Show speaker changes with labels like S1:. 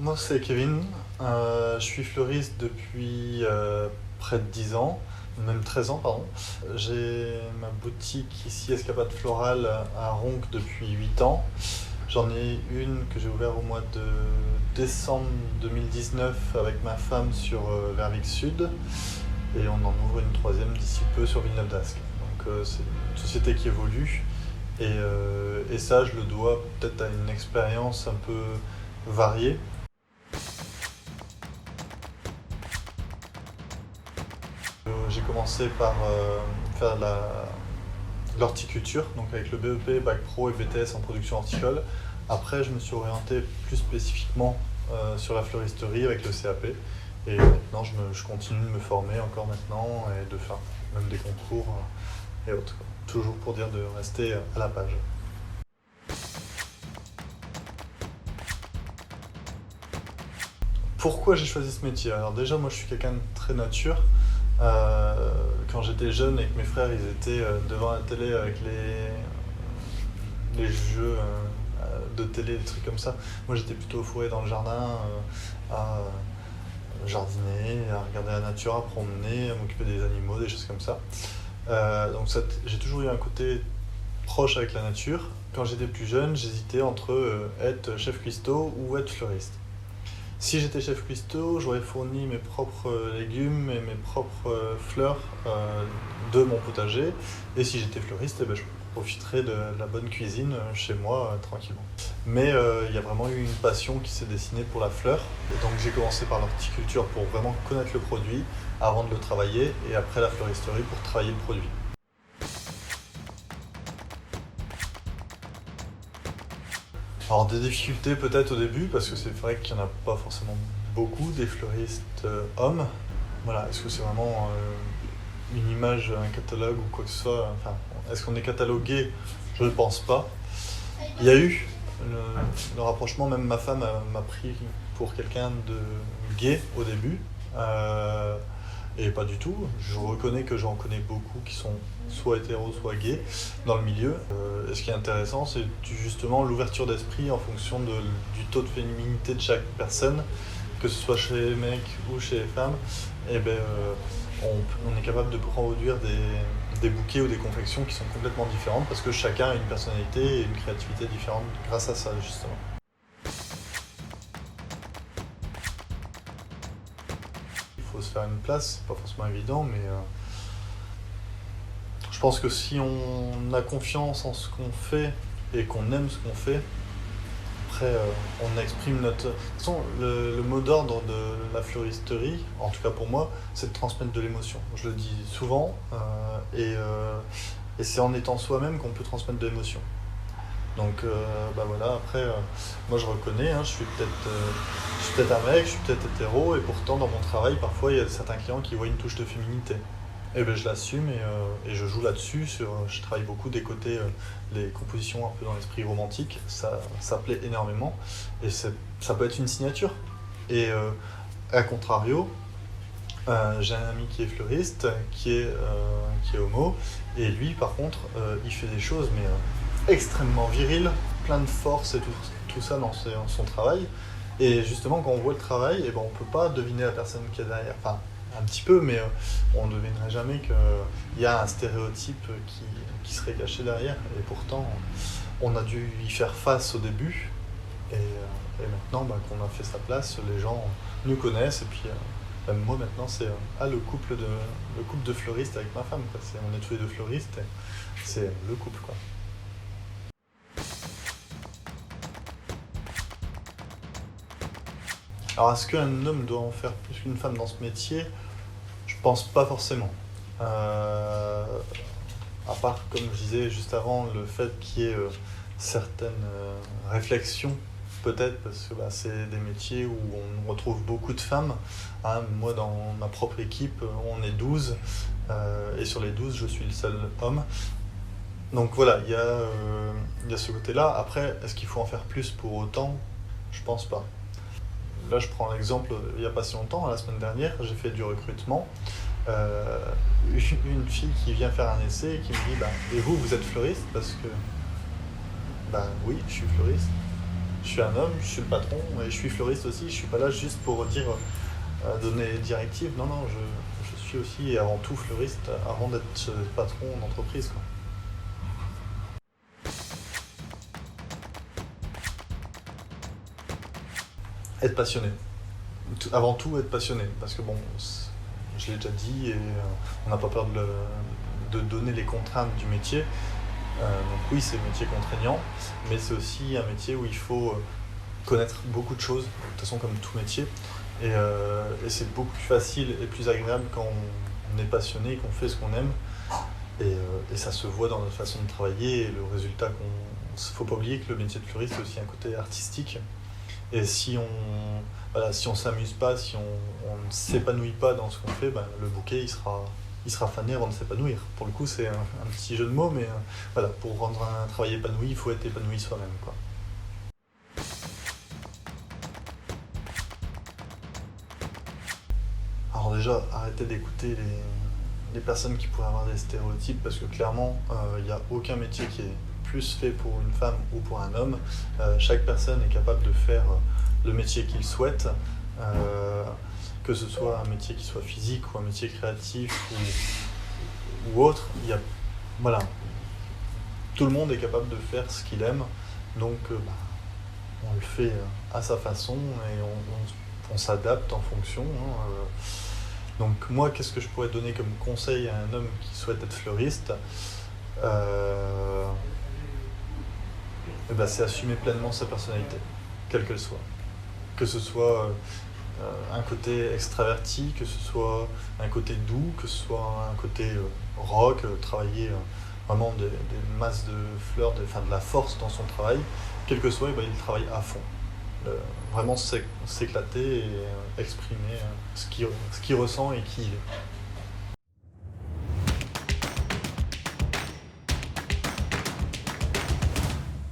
S1: Moi, c'est Kevin. Je suis fleuriste depuis près de 10 ans, même 13 ans, pardon. J'ai ma boutique ici, Escapade Florale, à Ronc depuis 8 ans. J'en ai une que j'ai ouverte au mois de décembre 2019 avec ma femme sur Verviers Sud. Et on en ouvre une troisième d'ici peu sur Villeneuve d'Ascq. Donc c'est une société qui évolue. Et ça, je le dois peut-être à une expérience un peu variée. J'ai commencé par faire de l'horticulture, donc avec le BEP, Bac Pro et BTS en production horticole. Après, je me suis orienté plus spécifiquement sur la fleuristerie avec le CAP. Et maintenant, je continue de me former encore maintenant et de faire même des concours et autres, quoi. Toujours pour dire de rester à la page. Pourquoi j'ai choisi ce métier? Alors déjà, moi je suis quelqu'un de très nature. Quand j'étais jeune et que mes frères ils étaient devant la télé avec les jeux de télé, des trucs comme ça, moi j'étais plutôt fourré dans le jardin à jardiner, à regarder la nature, à promener, à m'occuper des animaux, des choses comme ça. Donc j'ai toujours eu un côté proche avec la nature. Quand j'étais plus jeune, j'hésitais entre être chef cuistot ou être fleuriste. Si j'étais chef cuistot, j'aurais fourni mes propres légumes et mes propres fleurs de mon potager. Et si j'étais fleuriste, je profiterais de la bonne cuisine chez moi tranquillement. Mais il y a vraiment eu une passion qui s'est dessinée pour la fleur. Et donc j'ai commencé par l'horticulture pour vraiment connaître le produit avant de le travailler, et après la fleuristerie pour travailler le produit. Alors des difficultés peut-être au début, parce que c'est vrai qu'il n'y en a pas forcément beaucoup des fleuristes hommes. Voilà, est-ce que c'est vraiment une image, un catalogue ou quoi que ce soit? Enfin, est-ce qu'on est catalogué? Je ne pense pas. Il y a eu le rapprochement, même ma femme m'a pris pour quelqu'un de gay au début. Et pas du tout. Je reconnais que j'en connais beaucoup qui sont soit hétéros, soit gays dans le milieu. Et ce qui est intéressant, c'est justement l'ouverture d'esprit en fonction du taux de féminité de chaque personne, que ce soit chez les mecs ou chez les femmes. Et on est capable de produire des bouquets ou des confections qui sont complètement différentes parce que chacun a une personnalité et une créativité différente grâce à ça, justement. Il faut se faire une place, c'est pas forcément évident, mais je pense que si on a confiance en ce qu'on fait et qu'on aime ce qu'on fait, après on exprime notre... De toute façon, le mot d'ordre de la fleuristerie, en tout cas pour moi, c'est de transmettre de l'émotion. Je le dis souvent, et c'est en étant soi-même qu'on peut transmettre de l'émotion. Donc voilà, après, moi je reconnais, hein, je suis peut-être un mec, je suis peut-être hétéro, et pourtant dans mon travail, parfois il y a certains clients qui voient une touche de féminité. Et je l'assume et je joue là-dessus. Je travaille beaucoup des côtés, les compositions un peu dans l'esprit romantique, ça plaît énormément, et ça peut être une signature. Et à contrario, j'ai un ami qui est fleuriste, qui est homo, et lui par contre, il fait des choses mais extrêmement viril, plein de force et tout ça dans son travail. Et justement, quand on voit le travail, on peut pas deviner la personne qui est derrière. Enfin, un petit peu, mais on ne devinerait jamais qu'il y a un stéréotype qui serait caché derrière. Et pourtant, on a dû y faire face au début. Et maintenant qu'on a fait sa place, les gens nous connaissent. Et puis, même moi maintenant, c'est le couple de fleuristes avec ma femme, quoi. On est tous les deux fleuristes, et c'est le couple, quoi. Alors, est-ce qu'un homme doit en faire plus qu'une femme dans ce métier? Je pense pas forcément. À part, comme je disais juste avant, le fait qu'il y ait certaines réflexions, peut-être, parce que c'est des métiers où on retrouve beaucoup de femmes. Hein, moi, dans ma propre équipe, on est 12, et sur les 12, je suis le seul homme. Donc voilà, il y a ce côté-là. Après, est-ce qu'il faut en faire plus pour autant? Je pense pas. Là, je prends l'exemple, il n'y a pas si longtemps, la semaine dernière, j'ai fait du recrutement. Une fille qui vient faire un essai et qui me dit et vous êtes fleuriste? Parce que oui, je suis fleuriste. Je suis un homme, je suis le patron et je suis fleuriste aussi. Je suis pas là juste pour dire donner des directives. Non, non, je suis aussi avant tout fleuriste avant d'être patron d'entreprise, quoi. Être passionné. Avant tout, être passionné. Parce que bon, je l'ai déjà dit et on n'a pas peur de donner les contraintes du métier. Donc oui, c'est un métier contraignant, mais c'est aussi un métier où il faut connaître beaucoup de choses, de toute façon comme tout métier. Et c'est beaucoup plus facile et plus agréable quand on est passionné et qu'on fait ce qu'on aime. Et ça se voit dans notre façon de travailler et le résultat qu'on... Faut pas oublier que le métier de fleuriste, c'est aussi un côté artistique. Et si on voilà, si on s'amuse pas, si on ne s'épanouit pas dans ce qu'on fait, ben, le bouquet il sera fané avant de s'épanouir. Pour le coup, c'est un petit jeu de mots, mais voilà, pour rendre un travail épanoui, il faut être épanoui soi-même, quoi. Alors déjà, arrêtez d'écouter les personnes qui pourraient avoir des stéréotypes, parce que clairement, il n'y a aucun métier qui est plus fait pour une femme ou pour un homme. Chaque personne est capable de faire le métier qu'il souhaite, que ce soit un métier qui soit physique ou un métier créatif ou autre. Voilà, tout le monde est capable de faire ce qu'il aime, donc on le fait à sa façon et on s'adapte en fonction, hein. Donc moi, qu'est-ce que je pourrais donner comme conseil à un homme qui souhaite être fleuriste? C'est assumer pleinement sa personnalité, quelle qu'elle soit. Que ce soit un côté extraverti, que ce soit un côté doux, que ce soit un côté rock, travailler vraiment des masses de fleurs, de la force dans son travail, quel que soit, il travaille à fond. Vraiment s'éclater et exprimer ce qu'il ressent et qui il est.